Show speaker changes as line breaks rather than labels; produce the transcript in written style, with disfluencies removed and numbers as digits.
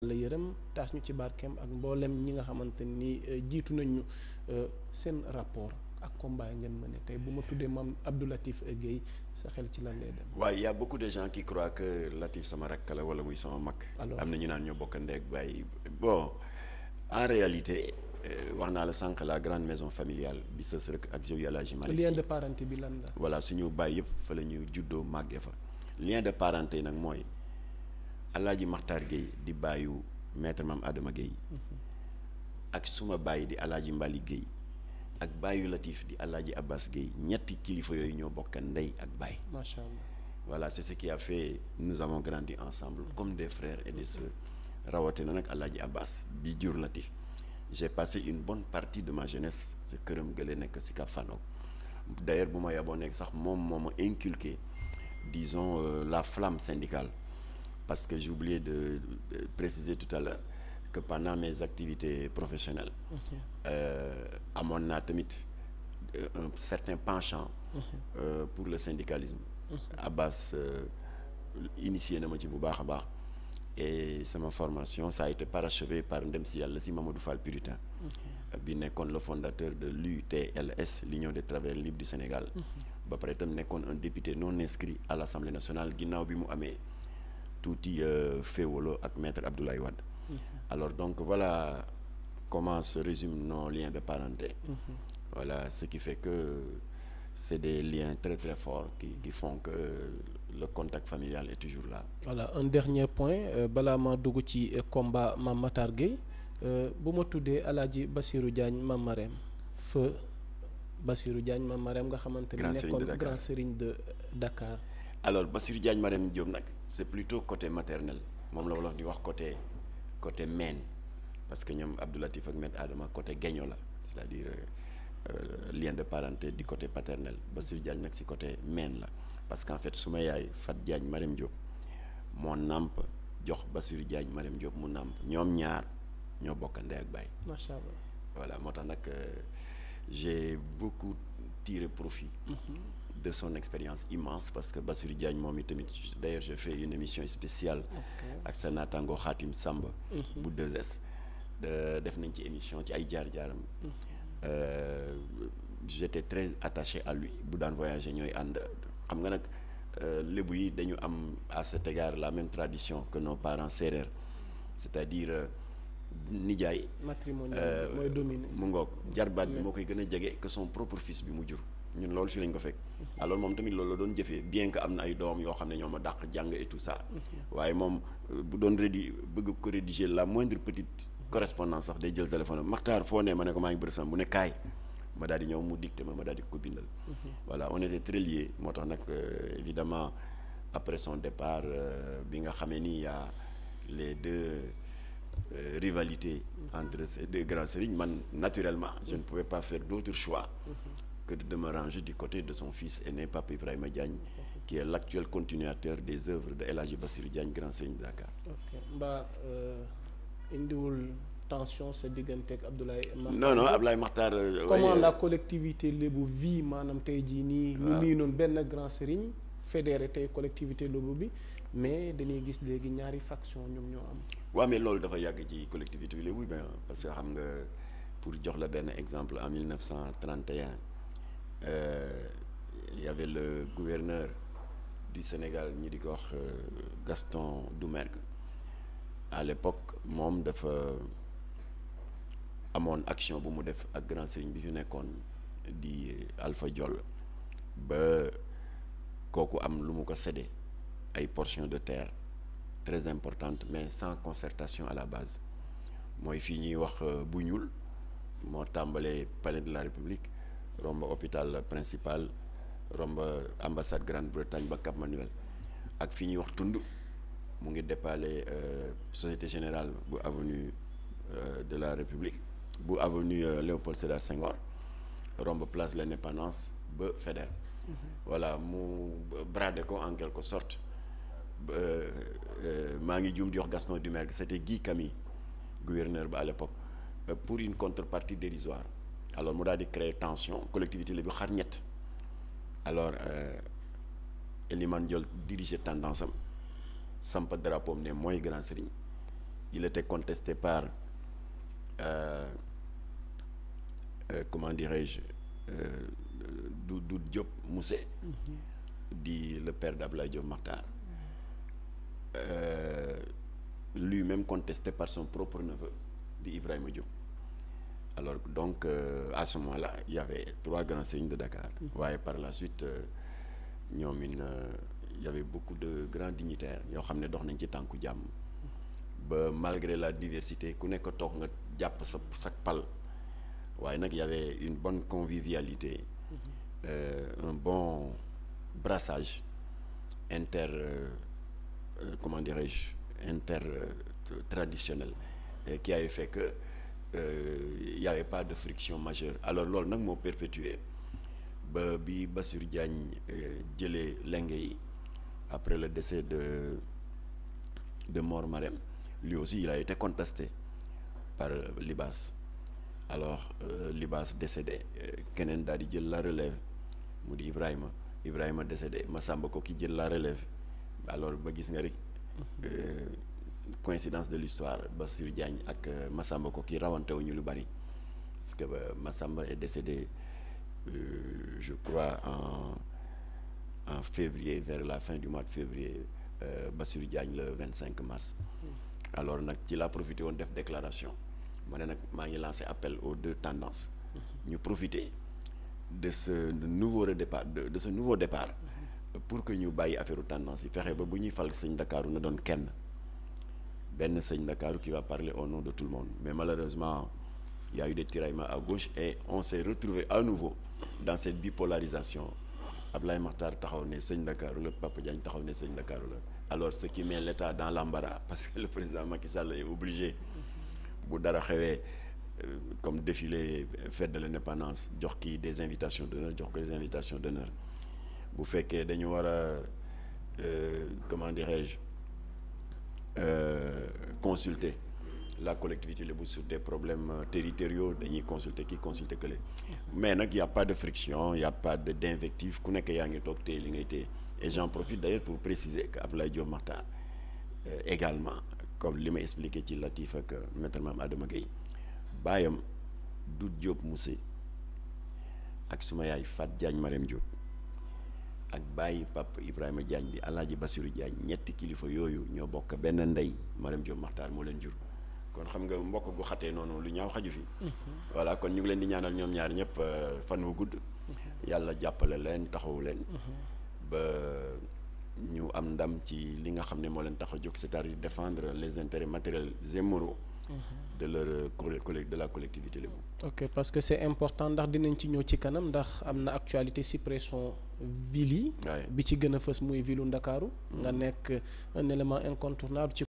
la yërëm taas ñu ci barkeem ak mboolem ñi nga xamante ni jiitu nañ ñu seen rapport ak combat yi ngeen mëne tey bu ma tuddee maam Abdou Latif Guèye sa xel ci lan lay dem.
waaye y a beaucoup de gens qui croient que Latif sama rakk la wala muy sama mag.
alors
am na ñu naan ñoo bokk ndey ak baay bon en réalité wax naa la sànq la grande maison familiale bi sës rek ak Joyu El Hadji Malick Sy.
lien de parenté bi lan la.
voilà suñu baay yëpp fa la ñu juddoo màggee fa lien de parenté nag mooy Alaaji Maxtaar Guèye di bàyyu maître Mame Adama Guèye ak suma baay di Alaaji Mbali Guèye ak bàyyu Latif di Alaaji Abbas Guèye ñetti kilifa yooyu ñoo bokk ndey ak baay.
macha allah.
voilà c'est ce qui a fait nous avons grandi ensemble comme des frères et des sœurs rawatina nag Alaaji Abbas bi jur Latif j'ai passé une bonne partie de ma jeunesse sa këram gële nekk si Cap Fano d'ailleurs bu ma yaboo nekk sax moom moo ma inculqué disons la flamme syndicale parce que j'ai oublié de préciser tout à l'heure que pendant mes activités professionnelles amoon naa tamit un certain penchant pour le syndicalisme. Abbas initié na ma ci bu baax a baax et sama formation ça a été parachevé par ndem si yàlla si Mamadou Fall Puritain bi nekkoon le fondateur de l'UTLS l'Union des travailleurs libres du Sénégal ba pare itam nekkoon un député non inscrit à l'Assemblée nationale ginnaaw bi mu amee tuuti féewaloo ak maître Abdoulaye Wade alors donc voilà comment se résument nos liens de parenté voilà ce qui fait que c'est des liens très très forts qui font que le contact familial est toujours là. Voilà
un dernier point balaa ma dugg ci combat Mame Matar Guèye bu ma tuddee Alaaji Bassirou Diagne Mame Marème feu Bassirou Diagne Mame Marème nga xamante ni nekkoon grand serigne de Dakar.
alors Bassirou Diagne Marème Diop nag c'est plutôt côté maternel moom la wolof di wax côté meen parce que ñoom Abdou Latif ak Maître Adama côté geño la c'est-à-dire lien de parenté du côté paternel Bassirou Diagne nag si côté meen la parce qu'en fait suma yaay Fat Diagne Marème Diop moo nàmp jox Bassirou Diagne Marème Diop mu nàmp ñoom ñaar ñoo bokk ndey ak baay.
macha allah
voilà moo tax nag j'ai beaucoup tiré profit de son expérience immense parce que Bassirou Diagne moom itamit d'ailleurs j'ai fait une émission spéciale ak sa naataango Xaatim Samb bu 2S def nañ ci émission ci ay jaar-jaaram j'étais très attaché à lui bu daan voyager ñooy ànd xam nga nag lébu yi dañu am à cet égard la même tradition que nos parents sérères c'est-à-dire nijaay
matrimonial mooy dominé
mu ngoog jarbaat bi moo koy gën a jege que son propre fils bi mu jur ñun loolu fii lañ ko fekk alors moom tamit loolu la doon jëfee bien que am na ay doom yoo xam ne ñoo ma dàq jàng et tout ça waaye moom bu doon bëgg ko rédiger la moindre petite correspondance sax day jël téléphone Maxtaar foo ne ma ne ko maa ngi bërëb sam bu ne kaay ma daal di ñëw mu dicté ma daal di ko bindal voilà on était très liés moo tax nag évidemment après son départ bi nga xamee ni y a les deux rivalités entre ces deux grands serigne man naturellement je ne pouvais pas faire d'autre choix que de me ranger du côté de son fils aîné Papa Ibrahima Diagne qui est l'actuel continuateur des œuvres de El Hadji Bassirou Diagne grand serigne de Dakar.
mbaa indiwul tension sa diggante ak Abdoulaye Makhtar.
non Abdoulaye Makhtar.
comment la collectivité lébu vie maanaam tey jii nii. ñu miinoon benn grand serigne fédéré tey collectivité lébu bi mais dañuy gis léegi ñaari faction ñoom ñoo am.
waaw mais loolu dafa yàgg ci collectivité bi lébu ben parce que xam nga pour jox la benn exemple en 1931 il y avait le gouverneur du Sénégal ñi di ko wax Gaston Doumergue à l'époque moom dafa amoon action bu mu def ak grand serigne bi fi nekkoon di Alpha Diol ba kooku am lu mu ko cédé ay portions de terre très importantes mais sans concertation à la base mooy fii ñuy wax bu ñuul moo tàmbalee palais de la République romba hôpital principal romba ambassade Grande-Bretagne ba Cap Manuel ak fii ñuy wax tund mu ngi dépaler Société Générale bu avenue de la République bu avenue Léopold Sédar Senghor romb place de l'Indépendance ba Faidherbe voilà mu bradé ko en quelque sorte maa ngi juum di wax Gaston Doumergue c'était Guy Camille gouverneur ba à l'époque pour une contrepartie dérisoire alors mu daal di créer tension collectivité la bi xar ñett alors Elimane Diol diriger tendance am samp drapeau am ne mooy grand serigne il était contesté par comment dirais-je Doudou Diop Moussé di le père d'Abdoulaye Diop Makhtar, lui-même contesté par son propre neveu di Ibrahima Diop. Alors donc à ce moment-là il y avait 3 grands serigne de Dakar. waaye par la suite ñoom il y avait beaucoup de grands dignitaires yoo xam ne dox nañ ci tànku jàmm ba malgré la diversité ku nekk toog nga jàpp sa pal, waaye nag y avait une bonne convivialité, un bon brassage comment dirais-je traditionnel, qui avait fait que il y avait pas de friction majeure. Alors loolu nag moo perpétué ba bi Bassirou Diagne jëlee lenge yi après le décès de Mor Marème, lui aussi il a été contesté par Libas. Alors Libas décédé, keneen daal di jël la relève mu di Ibrahima décédé, Massamba Koki jël la relève. Alors ba gis nga rek coïncidence de l'histoire, Bassirou Diagne ak Massamba Koki rawante wuñu lu bari parce que Massamba est décédé je crois en février, vers la fin du mois de février, Bassirou Diagne le 25 mars. Alors nag ci laa profité woon def déclaration ma ne nag maa ngi lancé appel aux 2 tendances ñu profiter de ce nouveau départ de ce nouveau départ pour que ñu bàyyi affaire tendance yi, fexe ba bu ñuy fal sëñ Ndakaaru na doon benn sëñ Ndakaaru qui va parler au nom de tout le monde. Mais malheureusement il y a eu des tiraillements à gauche et on s'est retrouvé à nouveau dans cette bipolarisation. Abdoulaye Makhtar taxaw ne sëñ Ndakaaru la, Papa Diagne taxaw ne sëñ Ndakaaru la. Alors ce qui met l'État dans l'embarras parce que le président Macky Sall est obligé bu dara xewee comme défilé fête de l'indépendance jox kii des invitations d'honneur, jox ko des invitations d'honneur. Bu fekkee dañu war a comment dirais-je consulter la collectivité lébu sur des problèmes territoriaux, dañuy consulter kii consulter kële. Mais nag y a pas de friction, y a pas d'invective, ku nekk yaa ngi toog téye li ngay téye. Et j'en profite d'ailleurs pour préciser que Abdoulaye Diop Makhtar également, comme li ma expliqué ci Latif ak maître Mame Adama Gueye, baayam Doudou Diop Moussé ak suma yaay Fat Diagne Marème Diop ak bàyyi Pape Ibrahima Diagne di Alaaji Bassirou Diagne, ñetti kilifa yooyu ñoo bokk benn ndey. Marème Diop Makhtar moo leen jur. kon xam nga mbokk gu xatee noonu lu ñaaw xaju fi. Voilà, kon ñu ngi leen di ñaanal ñoom ñaar ñëpp fan wu gudd. Yàlla jàppale leen, taxawu leen. Ba ñu am ndam ci li nga xam ne moo leen tax a jóg, c'est-à-dire défendre les intérêts matériels et moraux de la collectivité lébu.
Ok, parce que c'est important ndax dinañ ci ñëw ci kanam ndax am na actualité suppression ville yi. bi ci gën a fës muy ville u Ndakaaru. nga nekk un élément incontournable ci